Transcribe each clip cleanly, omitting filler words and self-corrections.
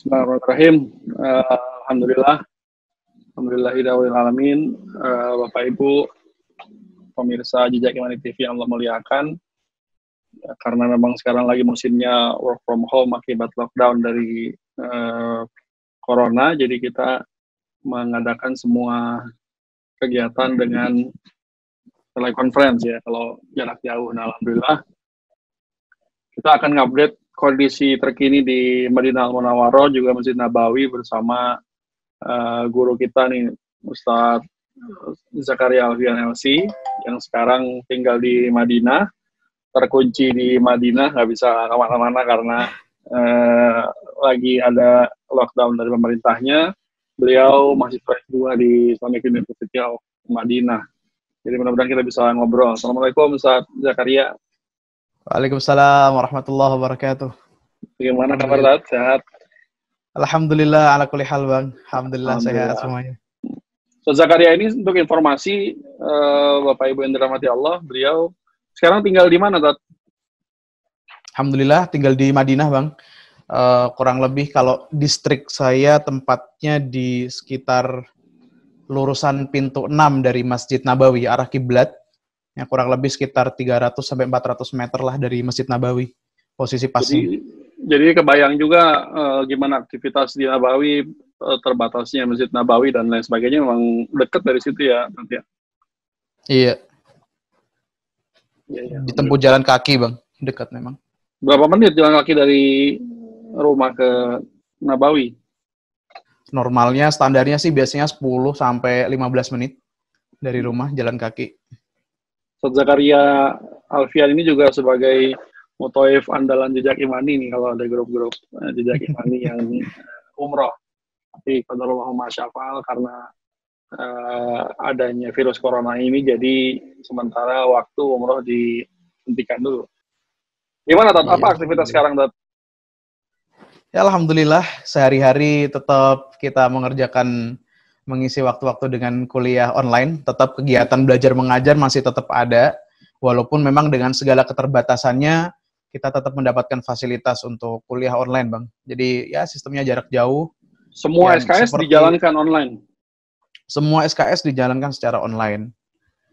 Bismillahirrahmanirrahim. Alhamdulillah, alhamdulillahirabbil alamin. Bapak Ibu pemirsa Jejak Imani TV yang Allah muliakan, karena memang sekarang lagi musimnya work from home akibat lockdown dari corona, jadi kita mengadakan semua kegiatan dengan telekonferensi ya, kalau jarak jauh. Nah, alhamdulillah kita akan ngupdate kondisi terkini di Madinah Al-Munawwaroh, juga Masjid Nabawi bersama guru kita nih, Ustadz Zakaria Alfian LC, yang sekarang tinggal di Madinah, terkunci di Madinah, nggak bisa kemana-mana karena lagi ada lockdown dari pemerintahnya. Beliau masih S2 di Islamic University of Madinah. Jadi mudah-mudahan kita bisa ngobrol. Assalamualaikum Ustadz Zakaria. Waalaikumsalam warahmatullahi wabarakatuh. Bagaimana kabar, Ustadz? Sehat? Alhamdulillah, ala kulli hal, Bang. Alhamdulillah sehat semuanya. Ustadz Zakaria ini, untuk informasi Bapak Ibu yang dirahmati Allah, beliau sekarang tinggal di mana, Ustadz? Alhamdulillah tinggal di Madinah, Bang. Kurang lebih kalau distrik saya tempatnya di sekitar lurusan pintu 6 dari Masjid Nabawi, arah kiblat. Ya, kurang lebih sekitar 300-400 meter lah dari Masjid Nabawi, posisi pasnya. Jadi kebayang juga gimana aktivitas di Nabawi, terbatasnya Masjid Nabawi dan lain sebagainya, memang dekat dari situ ya, nanti ya? Iya. Ya. Ditempuh jalan kaki, Bang. Dekat memang. Berapa menit jalan kaki dari rumah ke Nabawi? Normalnya, standarnya sih biasanya 10-15 menit dari rumah jalan kaki. Ustadz Zakaria Alfian ini juga sebagai muthaif andalan Jejak Imani nih, kalau ada grup-grup Jejak Imani yang umroh. Tapi qadarullah ma syafa'al, karena adanya virus corona ini, jadi sementara waktu umroh dihentikan dulu. Gimana, Tat? Apa aktivitas sekarang, Tat? Ya, alhamdulillah sehari-hari tetap kita mengisi waktu-waktu dengan kuliah online, tetap kegiatan belajar mengajar masih tetap ada, walaupun memang dengan segala keterbatasannya, kita tetap mendapatkan fasilitas untuk kuliah online, Bang. Jadi ya sistemnya jarak jauh. Semua SKS dijalankan online? Semua SKS dijalankan secara online.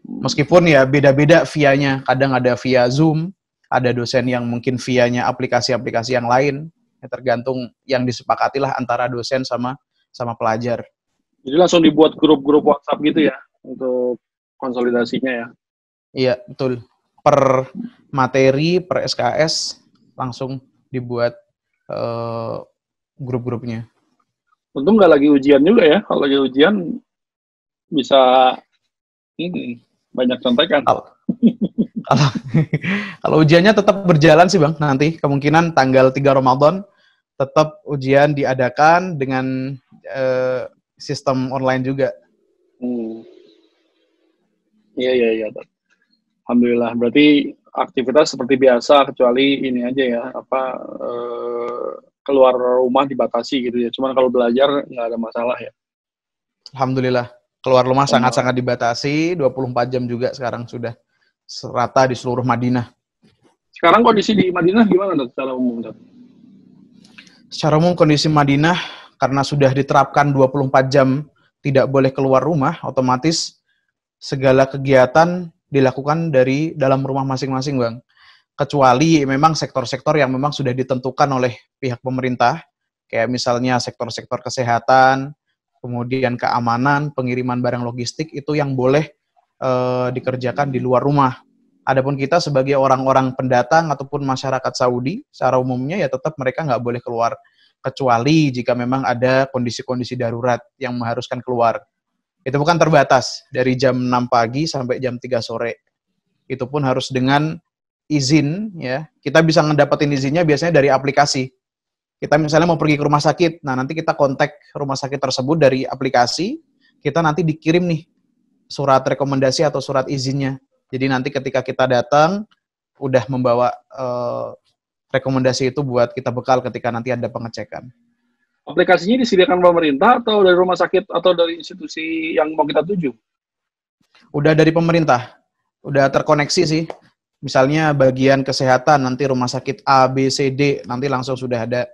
Meskipun ya beda-beda via-nya, kadang ada via Zoom, ada dosen yang mungkin via-nya aplikasi-aplikasi yang lain, ya tergantung yang disepakatilah antara dosen sama pelajar. Jadi langsung dibuat grup-grup WhatsApp gitu ya, untuk konsolidasinya ya? Iya, betul. Per materi, per SKS, langsung dibuat grup-grupnya. Untung nggak lagi ujian juga ya, kalau lagi ujian bisa banyak contekan. Kalau ujiannya tetap berjalan sih, Bang, nanti kemungkinan tanggal 3 Ramadan tetap ujian diadakan dengan sistem online juga. Iya. Alhamdulillah. Berarti aktivitas seperti biasa, kecuali ini aja ya, keluar rumah dibatasi gitu ya. Cuman kalau belajar nggak ada masalah ya. Alhamdulillah. Keluar rumah sangat-sangat dibatasi, 24 jam juga sekarang sudah serata di seluruh Madinah. Sekarang kondisi di Madinah gimana, Dok, secara umum, Dok? Secara umum kondisi Madinah, karena sudah diterapkan 24 jam tidak boleh keluar rumah, otomatis segala kegiatan dilakukan dari dalam rumah masing-masing, Bang. Kecuali memang sektor-sektor yang memang sudah ditentukan oleh pihak pemerintah, kayak misalnya sektor-sektor kesehatan, kemudian keamanan, pengiriman barang logistik, itu yang boleh dikerjakan di luar rumah. Adapun kita sebagai orang-orang pendatang ataupun masyarakat Saudi, secara umumnya ya tetap mereka nggak boleh keluar, kecuali jika memang ada kondisi-kondisi darurat yang mengharuskan keluar. Itu bukan terbatas, dari jam 6 pagi sampai jam 3 sore. Itu pun harus dengan izin, ya. Kita bisa ngedapetin izinnya biasanya dari aplikasi. Kita misalnya mau pergi ke rumah sakit, nah nanti kita kontak rumah sakit tersebut dari aplikasi, kita nanti dikirim nih surat rekomendasi atau surat izinnya. Jadi nanti ketika kita datang, udah membawa rekomendasi itu buat kita bekal ketika nanti ada pengecekan. Aplikasinya disediakan pemerintah atau dari rumah sakit atau dari institusi yang mau kita tuju? Udah dari pemerintah, udah terkoneksi sih. Misalnya bagian kesehatan, nanti rumah sakit A, B, C, D, nanti langsung sudah ada.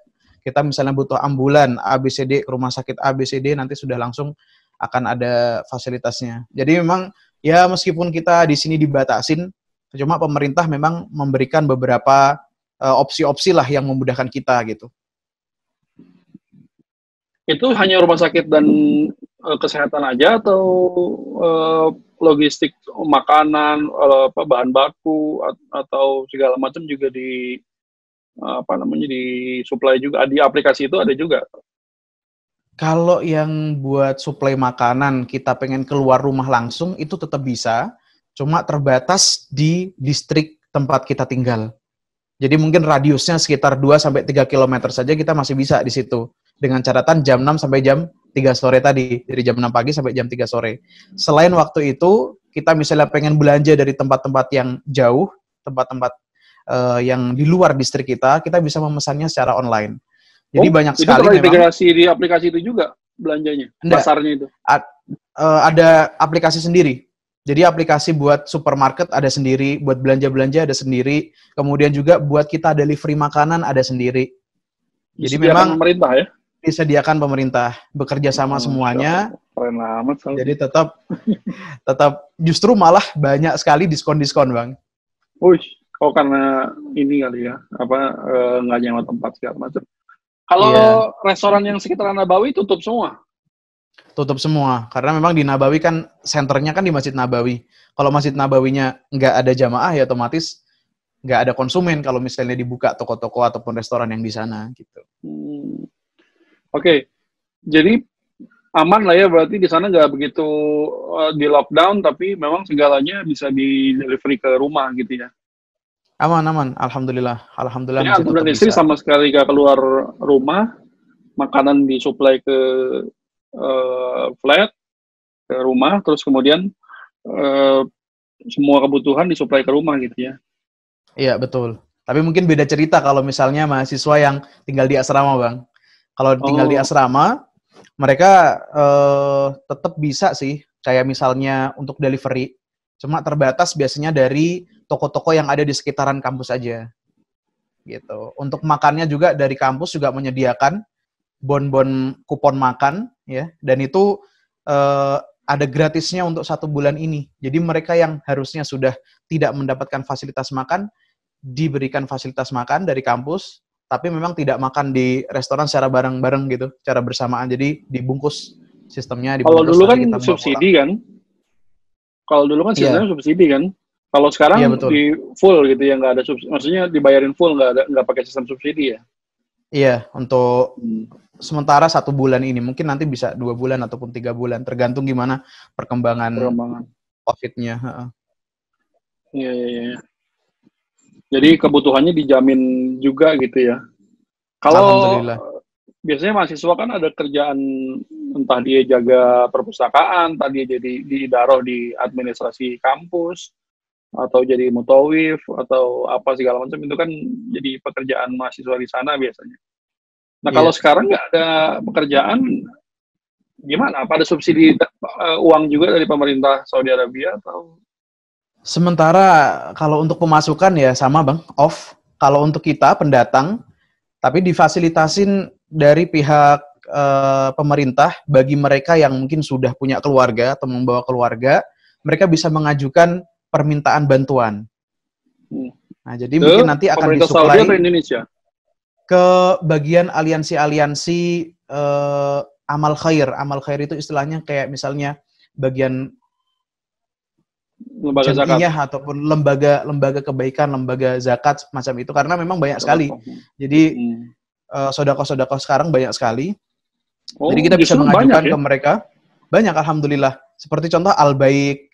Kita misalnya butuh ambulan ABCD ke rumah sakit ABCD, nanti sudah langsung akan ada fasilitasnya. Jadi memang ya meskipun kita di sini dibatasin, cuma pemerintah memang memberikan beberapa opsi-opsi lah yang memudahkan kita gitu. Itu hanya rumah sakit dan kesehatan aja atau logistik makanan, bahan baku atau segala macam juga disuplai juga di aplikasi itu ada juga. Kalau yang buat suplai makanan kita pengen keluar rumah langsung itu tetap bisa, cuma terbatas di distrik tempat kita tinggal. Jadi mungkin radiusnya sekitar 2-3 km saja kita masih bisa di situ. Dengan catatan jam 6 sampai jam 3 sore tadi. Dari jam 6 pagi sampai jam 3 sore. Selain waktu itu, kita misalnya pengen belanja dari tempat-tempat yang jauh, tempat-tempat yang di luar distrik kita bisa memesannya secara online. Jadi banyak sekali memang. Itu integrasi di aplikasi itu juga belanjanya? Pasarnya itu? Ada aplikasi sendiri. Jadi aplikasi buat supermarket ada sendiri, buat belanja-belanja ada sendiri, kemudian juga buat kita delivery makanan ada sendiri. Jadi memang pemerintah ya? Disediakan pemerintah, bekerja sama semuanya. Keren amat. Jadi tetap justru malah banyak sekali diskon-diskon, Bang. Karena ini kali ya, nggak nyewa tempat segala macam. Kalau restoran yang sekitar Nabawi tutup semua? Tutup semua, karena memang di Nabawi kan senternya kan di Masjid Nabawi. Kalau Masjid Nabawinya nggak ada jamaah ya otomatis nggak ada konsumen kalau misalnya dibuka toko-toko ataupun restoran yang di sana gitu. Oke. Jadi aman lah ya, berarti di sana nggak begitu di lockdown, tapi memang segalanya bisa di delivery ke rumah gitu ya? Aman, alhamdulillah. Jadi aku dan istri sama sekali nggak keluar rumah, makanan disuplai ke flat, ke rumah, terus kemudian semua kebutuhan disuplai ke rumah gitu ya? Iya, betul. Tapi mungkin beda cerita kalau misalnya mahasiswa yang tinggal di asrama, Bang. Kalau tinggal di asrama, mereka tetap bisa sih, kayak misalnya untuk delivery, cuma terbatas biasanya dari toko-toko yang ada di sekitaran kampus aja. Gitu. Untuk makannya juga dari kampus juga menyediakan bon-bon kupon makan, ya, dan itu ada gratisnya untuk 1 bulan ini. Jadi mereka yang harusnya sudah tidak mendapatkan fasilitas makan, diberikan fasilitas makan dari kampus, tapi memang tidak makan di restoran secara bareng-bareng gitu, secara bersamaan. Jadi dibungkus sistemnya. Kalau dulu kan subsidi kan? Kalau dulu kan sistemnya subsidi kan? Kalau sekarang di full gitu ya, nggak ada subsidi. Maksudnya dibayarin full, nggak pakai sistem subsidi ya? Iya, untuk sementara 1 bulan ini. Mungkin nanti bisa 2 bulan ataupun 3 bulan, tergantung gimana perkembangan. COVID-nya. Iya. Jadi kebutuhannya dijamin juga gitu ya. Kalau biasanya mahasiswa kan ada kerjaan, entah dia jaga perpustakaan, entah dia jadi diidaroh di administrasi kampus, atau jadi mutawif, atau apa segala macam, itu kan jadi pekerjaan mahasiswa di sana biasanya. Nah kalau sekarang nggak ada pekerjaan, gimana? Apa ada subsidi uang juga dari pemerintah Saudi Arabia atau? Sementara kalau untuk pemasukan ya sama, Bang, off. Kalau untuk kita pendatang, tapi difasilitasin dari pihak pemerintah bagi mereka yang mungkin sudah punya keluarga atau membawa keluarga, mereka bisa mengajukan permintaan bantuan. Nah, jadi mungkin nanti akan disuplai Saudi atau Indonesia? Ke bagian aliansi-aliansi amal khair. Amal khair itu istilahnya kayak misalnya bagian lembaga zakat ataupun lembaga kebaikan, lembaga zakat macam itu, karena memang banyak sekali. Jadi sedekah sekarang banyak sekali. Jadi kita bisa mengajukan ke mereka. Banyak, alhamdulillah. Seperti contoh Al-Baik,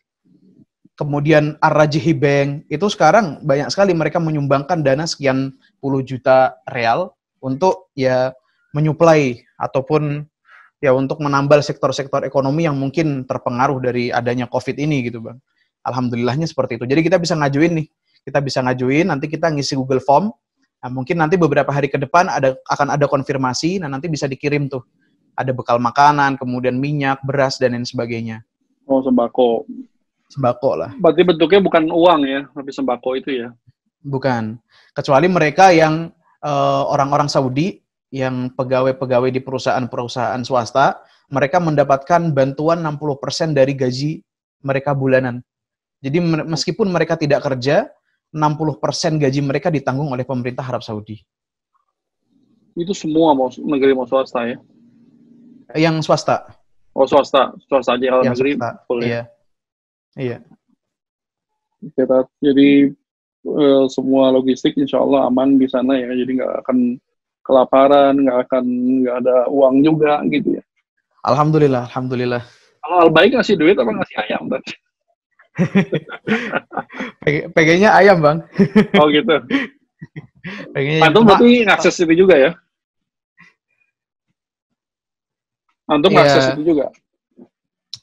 kemudian Ar-Rajihi Bank, itu sekarang banyak sekali mereka menyumbangkan dana sekian puluh juta real untuk ya menyuplai ataupun ya untuk menambal sektor-sektor ekonomi yang mungkin terpengaruh dari adanya COVID ini gitu, Bang. Alhamdulillahnya seperti itu. Jadi kita bisa ngajuin nih. Kita bisa ngajuin, nanti kita ngisi Google Form. Nah, mungkin nanti beberapa hari ke depan akan ada konfirmasi, nah nanti bisa dikirim tuh. Ada bekal makanan, kemudian minyak, beras, dan lain sebagainya. Oh, sembako. Sembako lah. Berarti bentuknya bukan uang ya, tapi sembako itu ya? Bukan. Kecuali mereka yang orang-orang Saudi yang pegawai-pegawai di perusahaan-perusahaan swasta, mereka mendapatkan bantuan 60% dari gaji mereka bulanan. Jadi meskipun mereka tidak kerja, 60% gaji mereka ditanggung oleh pemerintah Arab Saudi. Itu semua mau negeri mau swasta ya? Yang swasta. Oh swasta aja, kalau Yang negeri swasta. full ya? Iya. Jadi semua logistik insya Allah aman di sana ya, jadi nggak akan kelaparan, nggak ada uang juga gitu ya. Alhamdulillah. Kalau Al-Baik ngasih duit apa ngasih ayam tadi? Pengennya ayam, Bang. Oh gitu. Pengennya Antum berarti ngakses itu juga ya? Antum ngakses itu juga?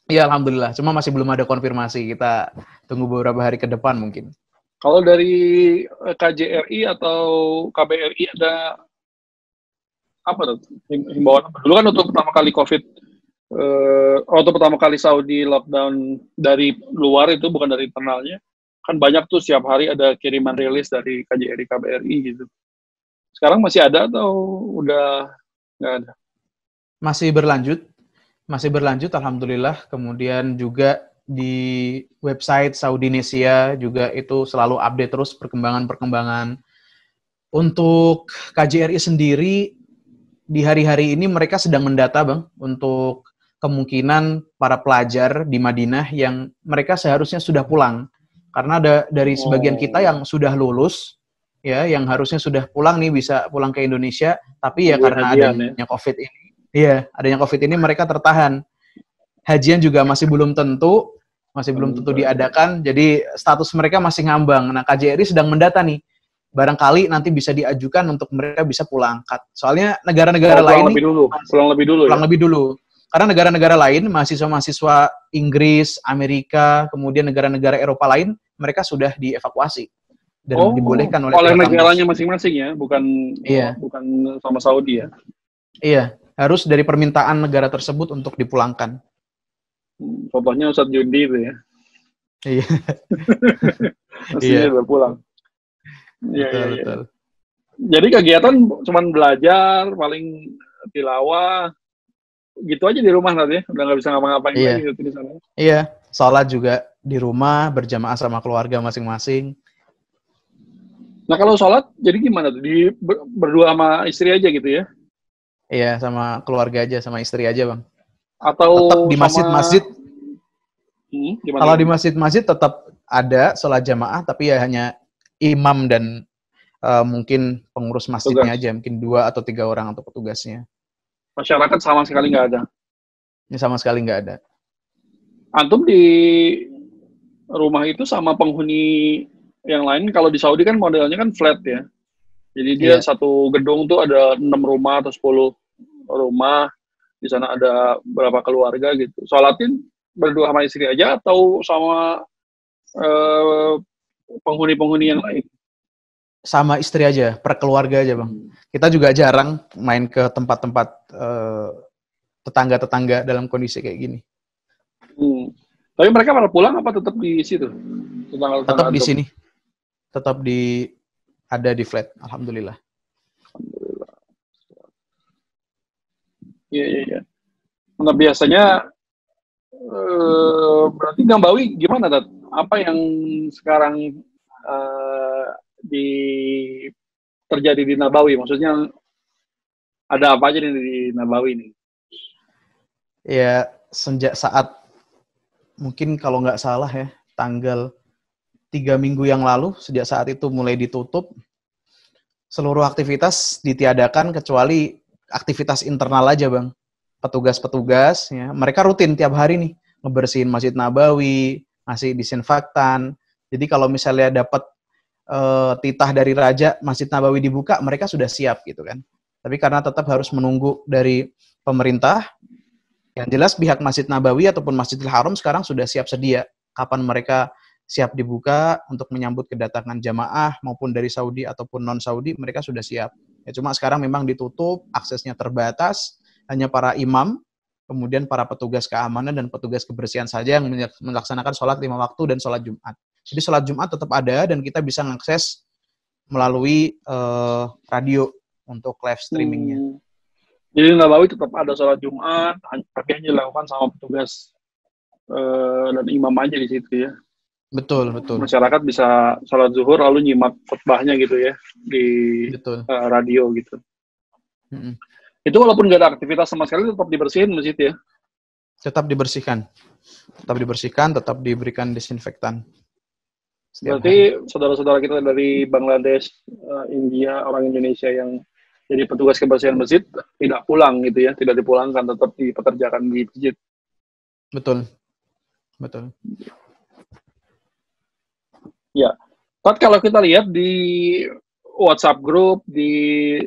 Iya, alhamdulillah. Cuma masih belum ada konfirmasi. Kita tunggu beberapa hari ke depan mungkin. Kalau dari KJRI atau KBRI ada apa tuh himbauan apa? Dulu kan untuk pertama kali COVID, waktu pertama kali Saudi lockdown dari luar itu bukan dari internalnya, kan banyak tuh setiap hari ada kiriman rilis dari KJRI, KBRI gitu. Sekarang masih ada atau udah nggak ada? Masih berlanjut, alhamdulillah. Kemudian juga di website Saudinesia juga itu selalu update terus perkembangan-perkembangan. Untuk KJRI sendiri, di hari-hari ini mereka sedang mendata, Bang, untuk kemungkinan para pelajar di Madinah yang mereka seharusnya sudah pulang. Karena ada dari sebagian kita yang sudah lulus, ya, yang harusnya sudah pulang nih, bisa pulang ke Indonesia, tapi ya karena adanya COVID ini, adanya COVID ini mereka tertahan. Hajian juga masih belum tentu diadakan, jadi status mereka masih ngambang. Nah, KJRI sedang mendata nih, barangkali nanti bisa diajukan untuk mereka bisa pulang. Soalnya negara-negara lain pulang lebih dulu. Karena negara-negara lain, mahasiswa-mahasiswa Inggris, Amerika, kemudian negara-negara Eropa lain, mereka sudah dievakuasi dan dibolehkan oleh negaranya masing-masing ya, bukan sama Saudi ya. Iya, harus dari permintaan negara tersebut untuk dipulangkan. Contohnya Ustadz Jundi itu ya. Iya. Mestinya udah pulang. Betul. Jadi kegiatan cuma belajar, paling tilawah, gitu aja di rumah nanti ya? Udah nggak bisa ngapa-ngapain lagi gitu di sana. Iya, sholat juga di rumah, berjamaah sama keluarga masing-masing. Nah kalau sholat, jadi gimana tuh? Berdua sama istri aja gitu ya? Iya, sama keluarga aja, sama istri aja, Bang. Atau tetap di masjid-masjid. Kalau di masjid-masjid tetap ada sholat jamaah, tapi ya hanya imam dan mungkin pengurus masjidnya aja, mungkin 2 atau 3 orang untuk petugasnya. Masyarakat sama sekali nggak ada? Ini sama sekali nggak ada. Antum di rumah itu sama penghuni yang lain, kalau di Saudi kan modelnya kan flat ya. Jadi dia satu gedung tuh ada 6 rumah atau 10 rumah. Di sana ada berapa keluarga gitu. Sholatin berdua sama istri aja atau sama penghuni-penghuni yang lain? Sama istri aja, per keluarga aja, Bang. Kita juga jarang main ke tempat-tempat tetangga-tetangga dalam kondisi kayak gini. Tapi mereka pada pulang apa tetap di situ? Tetap di sini. Tetap ada di flat, alhamdulillah. Iya. Nah biasanya berarti Nabawi gimana, Dad? Apa yang sekarang terjadi di Nabawi? Maksudnya ada apa aja di Nabawi ini? Ya, sejak saat mungkin kalau nggak salah ya, tanggal 3 minggu yang lalu, sejak saat itu mulai ditutup, seluruh aktivitas ditiadakan kecuali aktivitas internal aja, Bang. Petugas-petugas, ya, mereka rutin tiap hari nih, ngebersihin Masjid Nabawi, ngasih disinfektan. Jadi kalau misalnya dapat titah dari raja, Masjid Nabawi dibuka, mereka sudah siap gitu kan. Tapi karena tetap harus menunggu dari pemerintah, yang jelas pihak Masjid Nabawi ataupun Masjidil Haram sekarang sudah siap sedia. Kapan mereka siap dibuka untuk menyambut kedatangan jamaah maupun dari Saudi ataupun non-Saudi, mereka sudah siap. Ya, cuma sekarang memang ditutup, aksesnya terbatas, hanya para imam, kemudian para petugas keamanan dan petugas kebersihan saja yang melaksanakan sholat 5 waktu dan sholat Jumat. Jadi sholat Jumat tetap ada dan kita bisa mengakses melalui radio untuk live streamingnya. Jadi Nabawi tetap ada sholat Jumat, tapi hanya dilakukan sama petugas dan imam aja di situ ya. Betul, betul. Masyarakat bisa sholat zuhur lalu nyimak khutbahnya gitu ya di radio gitu. Itu walaupun nggak ada aktivitas sama sekali tetap dibersihin masjid ya? Tetap dibersihkan. Tetap dibersihkan, tetap diberikan disinfektan. Berarti saudara-saudara kita dari Bangladesh, India, orang Indonesia yang jadi petugas kebersihan masjid tidak pulang gitu ya, tidak dipulangkan, tetap dipekerjakan di masjid. Betul. Betul. Ya, tapi kalau kita lihat di WhatsApp group, di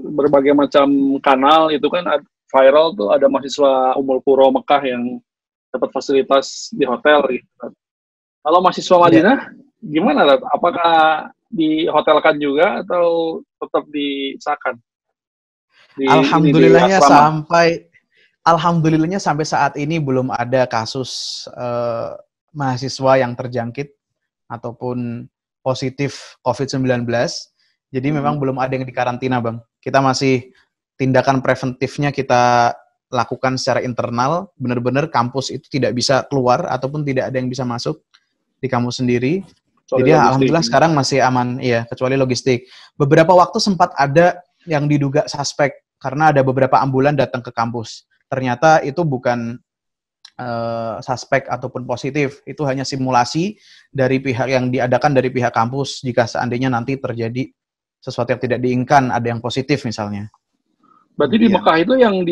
berbagai macam kanal itu kan viral tuh ada mahasiswa Ummul Qura Mekah yang dapat fasilitas di hotel gitu. Kalau mahasiswa Madinah gimana? Apakah dihotelkan juga atau tetap disakan? Alhamdulillahnya sampai saat ini belum ada kasus mahasiswa yang terjangkit ataupun positif COVID-19. Jadi memang belum ada yang dikarantina, Bang. Kita masih tindakan preventifnya kita lakukan secara internal. Benar-benar kampus itu tidak bisa keluar ataupun tidak ada yang bisa masuk di kampus sendiri. Jadi alhamdulillah sekarang masih aman, ya, kecuali logistik. Beberapa waktu sempat ada yang diduga suspek karena ada beberapa ambulan datang ke kampus. Ternyata itu bukan suspek ataupun positif, itu hanya simulasi dari pihak yang diadakan dari pihak kampus jika seandainya nanti terjadi sesuatu yang tidak diinginkan, ada yang positif misalnya. Berarti di Mekah itu yang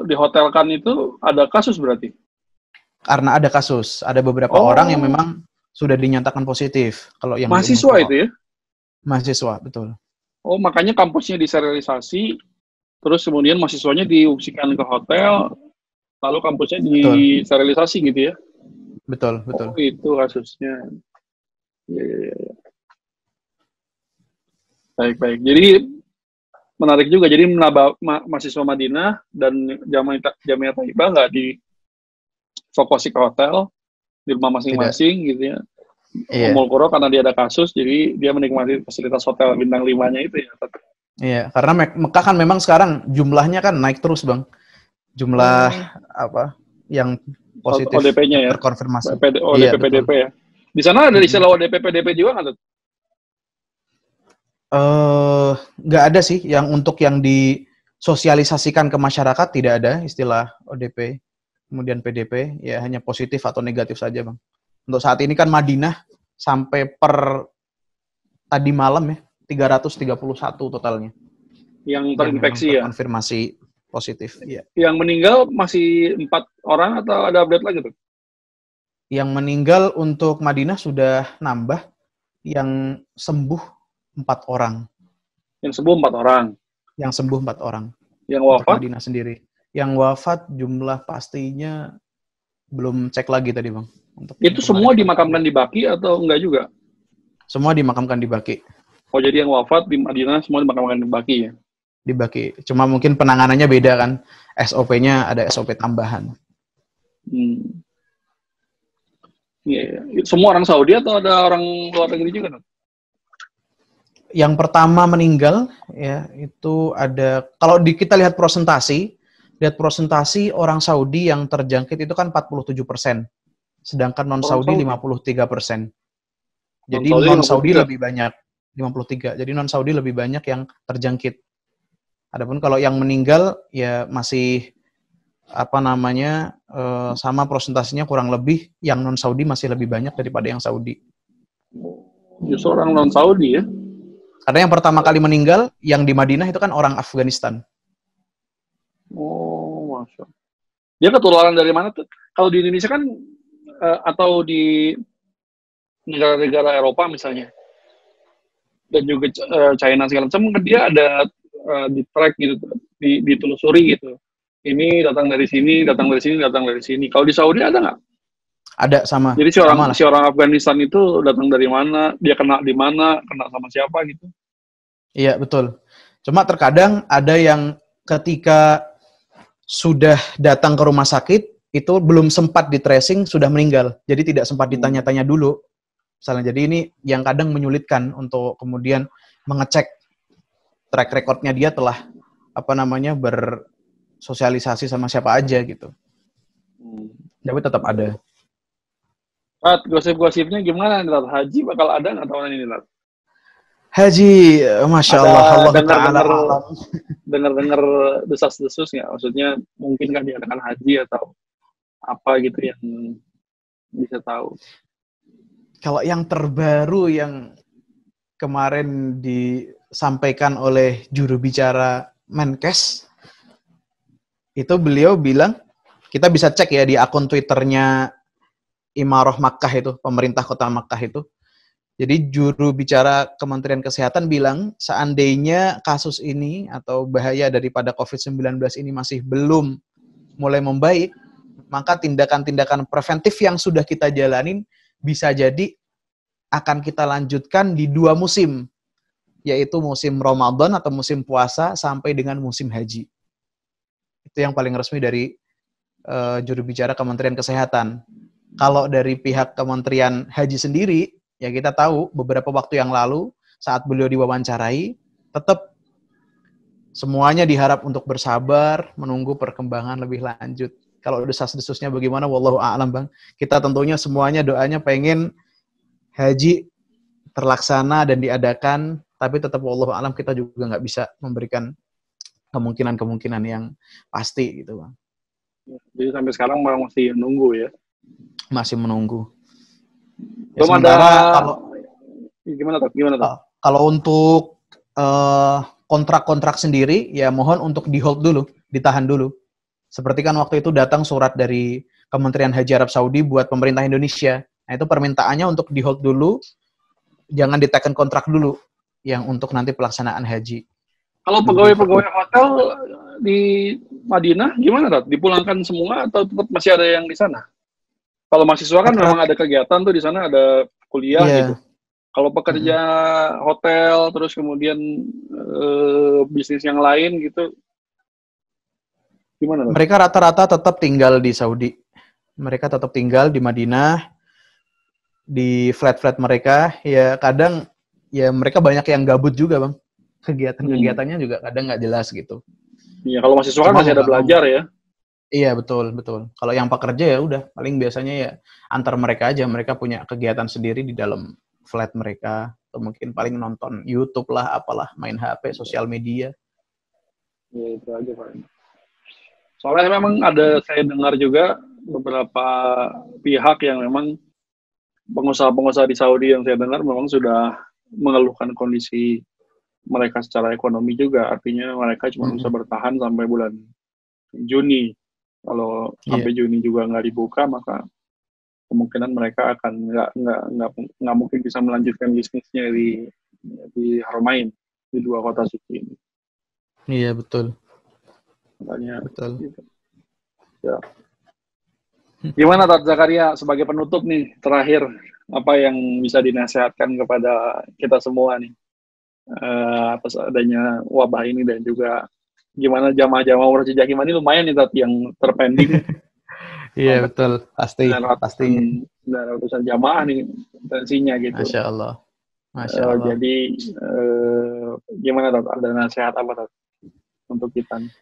dihotelkan itu ada kasus berarti? Karena ada kasus, ada beberapa orang yang memang sudah dinyatakan positif. Kalau yang mahasiswa itu ya? Mahasiswa, betul. Oh, makanya kampusnya disterilisasi, terus kemudian mahasiswanya diungsikan ke hotel, lalu kampusnya disterilisasi gitu ya? Betul, betul. Oh, itu kasusnya. Ya. Baik. Jadi menarik juga. Jadi mahasiswa Madinah dan Jamiah Thaibah nggak difokusi ke hotel, di rumah masing-masing gitu ya. Ummul Qura karena dia ada kasus, jadi dia menikmati fasilitas hotel bintang 5-nya itu ya. Iya, karena Mekah kan memang sekarang jumlahnya kan naik terus, Bang. Jumlah yang positif ODP-nya ya, terkonfirmasi. ODP PDP ya. Di sana ada istilah ODP PDP juga nggak tuh? Nggak ada sih, yang untuk yang disosialisasikan ke masyarakat tidak ada istilah ODP, kemudian PDP, ya hanya positif atau negatif saja, Bang. Untuk saat ini kan Madinah sampai per tadi malam ya, 331 totalnya. Yang terinfeksi ya? Konfirmasi positif. Ya. Yang meninggal masih 4 orang atau ada update lagi tuh? Yang meninggal untuk Madinah sudah nambah, yang sembuh 4 orang. Yang sembuh 4 orang? Yang sembuh 4 orang. Yang wafat? Madinah sendiri. Yang wafat jumlah pastinya belum cek lagi tadi, Bang. Itu semua dimakamkan di Baqi atau enggak juga? Semua dimakamkan di Baqi. Oh, jadi yang wafat di Madinah semua dimakamkan di Baqi ya? Di Baqi. Cuma mungkin penanganannya beda kan. SOP-nya ada SOP tambahan. Iya. Semua orang Saudi atau ada orang luar negeri juga? Yang pertama meninggal ya itu ada, kalau kita lihat prosentasi orang Saudi yang terjangkit itu kan 47%. Sedangkan non-Saudi 53%. Jadi non-Saudi lebih banyak, 53. Jadi non-Saudi lebih banyak yang terjangkit. Adapun kalau yang meninggal ya masih sama prosentasinya kurang lebih, yang non-Saudi masih lebih banyak daripada yang Saudi. Justru orang non-Saudi ya? Karena yang pertama kali meninggal yang di Madinah itu kan orang Afghanistan. Oh, Masya. Dia ketularan dari mana tuh? Kalau di Indonesia kan atau di negara-negara Eropa misalnya, dan juga China segala macam, dia ada di track gitu, ditelusuri gitu. Ini datang dari sini, datang dari sini, datang dari sini. Kalau di Saudi ada nggak? Ada, sama. Jadi si orang Afghanistan itu datang dari mana, dia kena di mana, kena sama siapa gitu. Iya, betul. Cuma terkadang ada yang ketika sudah datang ke rumah sakit, itu belum sempat di tracing, sudah meninggal. Jadi tidak sempat ditanya-tanya dulu. Misalnya, jadi ini yang kadang menyulitkan untuk kemudian mengecek track recordnya dia telah bersosialisasi sama siapa aja gitu. Tapi tetap ada. Rat, gosip-gosipnya gimana nih, Rat? Haji bakal ada nggak tahun ini, Rat? Haji, Masya Allah, Allah Ta'ala alam. Dengar-dengar desas-desus nggak? Maksudnya mungkin kan diadakan haji atau apa gitu yang bisa tahu? Kalau yang terbaru yang kemarin disampaikan oleh juru bicara Menkes, itu beliau bilang, kita bisa cek ya di akun Twitternya Imarah Makkah itu, pemerintah kota Makkah itu. Jadi juru bicara Kementerian Kesehatan bilang, seandainya kasus ini atau bahaya daripada COVID-19 ini masih belum mulai membaik, maka tindakan-tindakan preventif yang sudah kita jalanin bisa jadi akan kita lanjutkan di 2 musim, yaitu musim Ramadan atau musim puasa sampai dengan musim haji. Itu yang paling resmi dari juru bicara Kementerian Kesehatan. Kalau dari pihak Kementerian Haji sendiri, ya kita tahu beberapa waktu yang lalu saat beliau diwawancarai, tetap semuanya diharap untuk bersabar, menunggu perkembangan lebih lanjut. Kalau desas-desusnya bagaimana, wallahu a'lam, Bang. Kita tentunya semuanya doanya pengen haji terlaksana dan diadakan, tapi tetap wallahu a'lam kita juga nggak bisa memberikan kemungkinan-kemungkinan yang pasti gitu, Bang. Jadi sampai sekarang masih nunggu ya? Masih menunggu. Ya, sementara gimana tuh? Kalau untuk kontrak-kontrak sendiri, ya mohon untuk di-hold dulu, ditahan dulu. Seperti kan waktu itu datang surat dari Kementerian Haji Arab Saudi buat pemerintah Indonesia. Nah itu permintaannya untuk di-hold dulu, jangan diteken kontrak dulu, yang untuk nanti pelaksanaan haji. Kalau pegawai-pegawai hotel di Madinah gimana, Rat? Dipulangkan semua atau tetap masih ada yang di sana? Kalau mahasiswa kan memang ada kegiatan tuh di sana, ada kuliah gitu. Kalau pekerja hotel, terus kemudian bisnis yang lain gitu, gimana? Mereka rata-rata tetap tinggal di Saudi. Mereka tetap tinggal di Madinah, di flat-flat mereka. Ya kadang, ya mereka banyak yang gabut juga, Bang. Kegiatan-kegiatannya juga kadang nggak jelas gitu. Iya, kalau mahasiswa kan masih ada belajar ya. Iya, betul. Kalau yang pekerja ya udah, paling biasanya ya antar mereka aja, mereka punya kegiatan sendiri di dalam flat mereka, atau mungkin paling nonton YouTube lah, apalah, main HP, sosial media. Ya itu aja Pak. Soalnya memang ada, saya dengar juga beberapa pihak yang memang pengusaha-pengusaha di Saudi yang saya dengar memang sudah mengeluhkan kondisi mereka secara ekonomi juga, artinya mereka cuma bisa bertahan sampai bulan Juni. Kalau sampai Juni juga nggak dibuka, maka kemungkinan mereka akan nggak mungkin bisa melanjutkan bisnisnya di Haramain, di 2 kota suci ini. Iya betul. Makanya betul. Gitu. Ya. Gimana Tat Zakaria sebagai penutup nih, terakhir apa yang bisa dinasihatkan kepada kita semua nih atas adanya wabah ini, dan juga gimana jamaah-jamaah umroh Jajaki Mani lumayan nih Tat yang terpending. Iya betul, pasti. Dan ratusan jamaah nih intensinya gitu. Masya Allah. Jadi gimana Tat? Ada nasihat apa Tat untuk kita nih?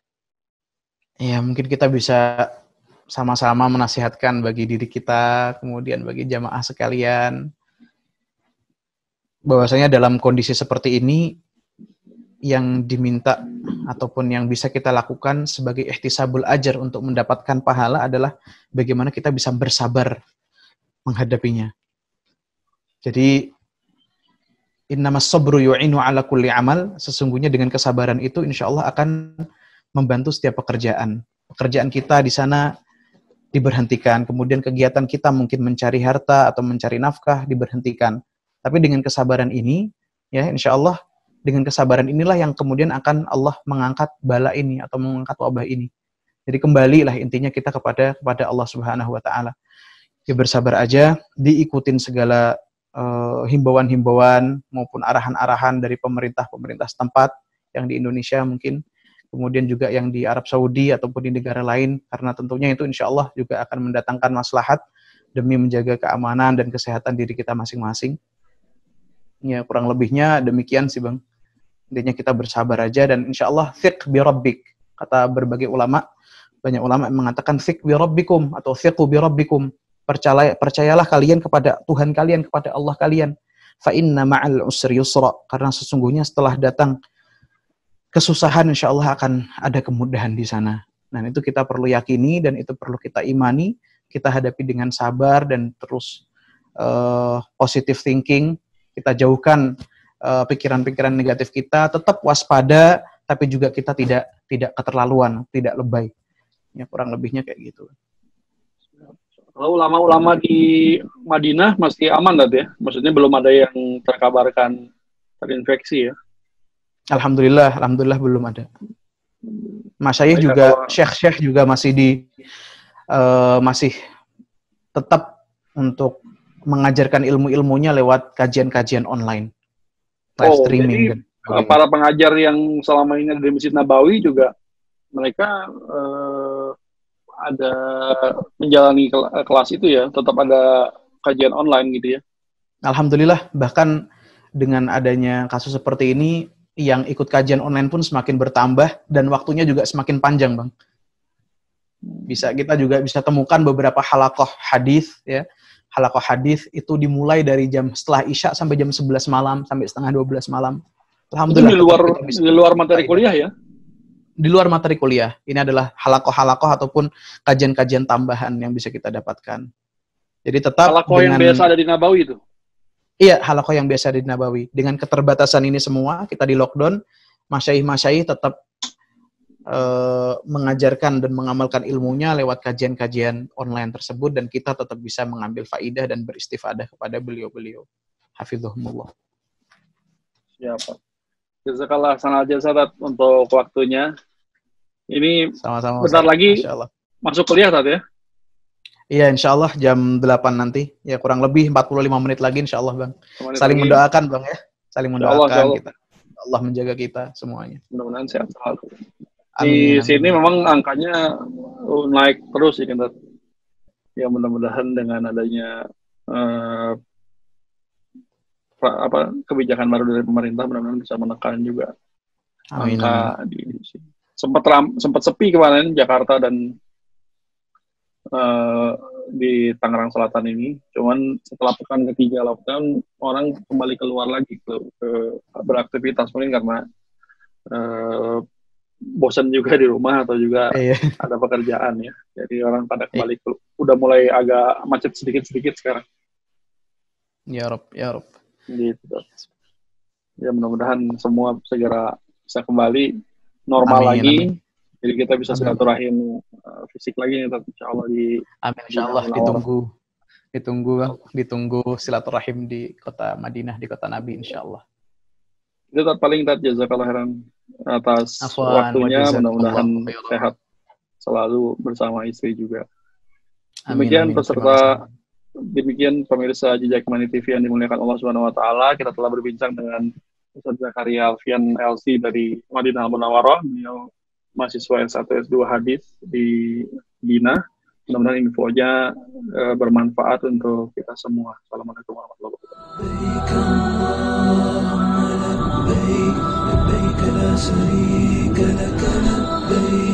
Ya mungkin kita bisa sama-sama menasihatkan bagi diri kita, kemudian bagi jamaah sekalian, bahwasanya dalam kondisi seperti ini yang diminta ataupun yang bisa kita lakukan sebagai ihtisabul ajar untuk mendapatkan pahala adalah bagaimana kita bisa bersabar menghadapinya. Jadi innamas sabru yu'inu ala kulli amal, sesungguhnya dengan kesabaran itu insya Allah akan membantu setiap pekerjaan. Pekerjaan kita di sana diberhentikan, kemudian kegiatan kita mungkin mencari harta atau mencari nafkah diberhentikan. Tapi dengan kesabaran ini, ya insya Allah dengan kesabaran inilah yang kemudian akan Allah mengangkat bala ini atau mengangkat wabah ini. Jadi kembalilah intinya kita kepada Allah Subhanahu wa taala. Ya bersabar aja, diikutin segala himbauan-himbauan maupun arahan-arahan dari pemerintah setempat yang di Indonesia mungkin, kemudian juga yang di Arab Saudi ataupun di negara lain, karena tentunya itu insya Allah juga akan mendatangkan maslahat demi menjaga keamanan dan kesehatan diri kita masing-masing. Ya kurang lebihnya demikian sih Bang. Intinya kita bersabar aja, dan insya Allah fiqh bi rabbik. Kata berbagai ulama, banyak ulama yang mengatakan fiqh bi rabbikum atau fiqhu bi rabbikum. Percayalah kalian kepada Tuhan kalian, kepada Allah kalian. Fa inna ma'al usri yusra. Karena sesungguhnya setelah datang kesusahan, insya Allah akan ada kemudahan di sana. Nah, itu kita perlu yakini dan itu perlu kita imani. Kita hadapi dengan sabar dan terus positive thinking. Kita jauhkan pikiran-pikiran negatif kita, tetap waspada, tapi juga kita tidak keterlaluan, tidak lebay. Ya, kurang lebihnya kayak gitu. Kalau ulama-ulama di Madinah masih aman ya? Maksudnya belum ada yang terkabarkan terinfeksi ya? Alhamdulillah belum ada. Masyayikh juga, syekh juga masih masih tetap untuk mengajarkan ilmu-ilmunya lewat kajian-kajian online. Live streaming. Jadi para pengajar yang selama ini ada di Masjid Nabawi juga mereka ada menjalani kelas itu ya, tetap ada kajian online gitu ya. Alhamdulillah, bahkan dengan adanya kasus seperti ini, yang ikut kajian online pun semakin bertambah dan waktunya juga semakin panjang, Bang. Kita juga bisa temukan beberapa halaqah hadis ya. Halaqah hadis itu dimulai dari jam setelah Isya sampai jam 11 malam, sampai setengah 12 malam. Alhamdulillah. Itu di luar materi kuliah ya? Di luar materi kuliah. Ini adalah halaqah-halaqah ataupun kajian-kajian tambahan yang bisa kita dapatkan. Jadi tetap halaqah yang biasa ada di Nabawi itu? Iya, halaqah yang biasa ada di Nabawi. Dengan keterbatasan ini semua, kita di lockdown, masyayikh tetap mengajarkan dan mengamalkan ilmunya lewat kajian-kajian online tersebut, dan kita tetap bisa mengambil faidah dan beristifadah kepada beliau-beliau. Hafizahumullah. Siapa? Jazakallah sanal jazakat untuk waktunya. Ini sama-sama. Bentar lagi masuk kuliah tadi ya? Iya, insya Allah jam 8 nanti. Ya, kurang lebih 45 menit lagi insya Allah, Bang. Saling mendoakan, Bang ya. Saling mendoakan kita. Allah menjaga kita semuanya. Mudah-mudahan sehat selalu. Di sini memang angkanya naik terus ya, kan. Ya, mudah-mudahan dengan adanya kebijakan baru dari pemerintah, mudah-mudahan bisa menekan juga angka di sini. Sempat sepi kemarin Jakarta dan di Tangerang Selatan ini. Cuman setelah pekan ketiga lockdown, orang kembali keluar lagi ke beraktivitas, mungkin karena bosan juga di rumah atau juga ada pekerjaan ya. Jadi orang pada kembali udah mulai agak macet sedikit-sedikit sekarang. Ya Rob. Gitu. Ya, mudah-mudahan semua segera bisa kembali normal lagi. Jadi kita bisa silaturahim fisik lagi, insya Allah insya Allah ditunggu silaturahim di kota Madinah, di kota Nabi, insya Allah. Itu paling jazakallah khairan atas waktunya, mudah-mudahan sehat selalu bersama istri juga. Demikian pemirsa Jejak Imani TV yang dimuliakan Allah Subhanahu wa taala, kita telah berbincang dengan Ustaz Zakaria Alfian LC dari Madinah Al-Munawwarah. Beliau mahasiswa S1 S2 hadis di Madinah. Mudah-mudahan infonya bermanfaat untuk kita semua. Assalamualaikum warahmatullahi wabarakatuh.